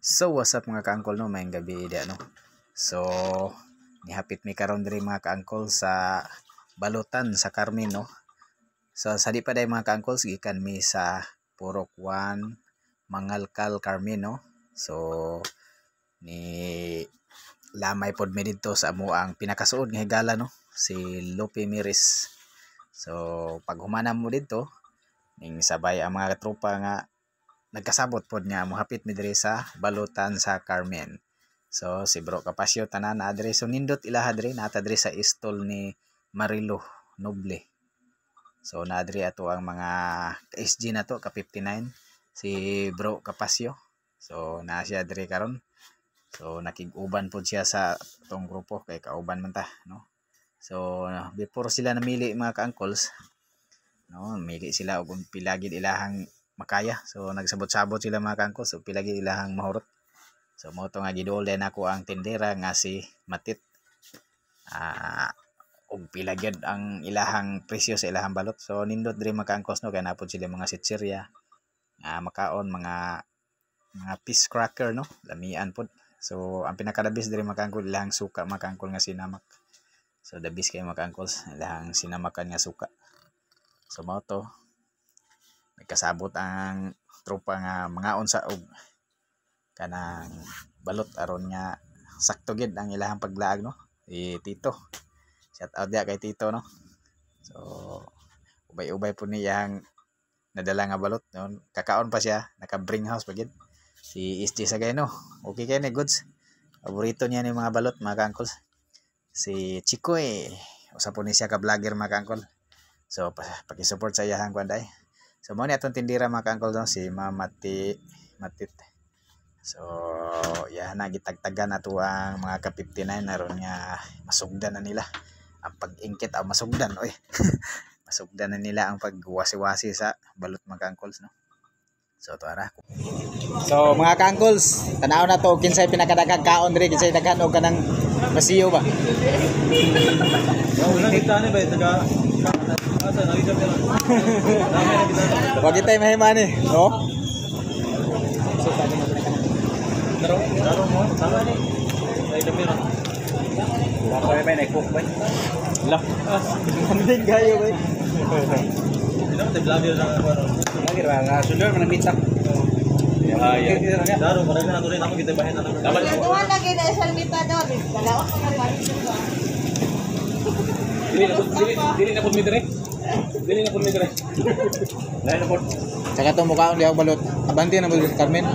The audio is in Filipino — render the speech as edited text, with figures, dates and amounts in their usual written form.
So what's up mga ka-angkol, no, mayang gabi di ano. So nihapit mi karon diri mga ka-angkol sa balutan sa Carmen, no. So sa di pa day mga ka-angkol, gikan mi sa Purok 1 Mangalkal Carmen, no. So ni lamay pod mi didto sa amo ang pinakasuod nga higala, no, si Lupe Miris. So pag humanam mo didto ning sabay ang mga tropa nga nagkasabot pod nga mohapit mi diri sa balutan sa Carmen. So si Bro Kapasyo tanan na adre, so nindot ilaha diri, nata diri sa istol ni Marilo Noble. So na diri ato ang mga SG na to ka 59 si Bro Kapasyo. So na siya diri karon. So nakig-uban pod siya sa tong grupo kay kauban man ta, no. So before sila namili mga ka-angkols, no, mili sila og pilagid ilahang makaya. So nagsabot-sabot sila mga ka-angkols, so pilagid ilahang mahurot. So mo to nga gidolden ako ang tindera nga si Matit. Og pilagid ang ilahang presyo sa ilahang balot. So nindot diri mga ka-angkols, no, kay napod sila mga sitsirya, makaon, mga fish cracker, no, lamian pod. So ang pinakadabis diri mga ka-angkol ilahang suka mga ka-angkol nga sinamak. So dabis kay mga ka-angkols ilahang sinamakan nga suka. So mao to nagkasabot ang tropa nga mangaon sa og kanang balot aron nga sakto gid ang ilahang paglaag, no. Tito, shout out dia kay Tito, no. So ubay-ubay po niyang nadala nga balot, no. Kakaon pa siya, naka bring house pa gid si SG Sagay, no. Okay kay ni goods, paborito niya ni mga balot mga ka-angkol. Si Chikoy usa po ni siya ka vlogger mga ka-angkol. So paki-support sa iyang kwanday. So mao ni atong tindira mga ka-angkol, no, si Matit. So yan na gitagtagan ato ang mga ka 59 aron nga masugdan na nila ang pag-ingkit o masugdan, oy. Masugdan na nila ang pagwasi-wasi sa balot mga ka-angkols, no. So tuara. So mga ka-angkols, tanaw na to kinsay pinakadaghang kaon diri, kinsay daghan og kanang masiyo ba. Wag kitay mahimani, no? Daro mo, tama ni. Ay dami ra. Wala pa may cook ba? La. Kaming gayo ba. Dino te vlogger na ako. Vlogger nga sundor man meet up. Daro marami na tuloy ako kita bahin na. Dapat tuwa lagi na isang mitador. Dalawa ka man. Dili na pud mi dire. Saka to mukhaon di ako balot. Abanti na mo Carmen.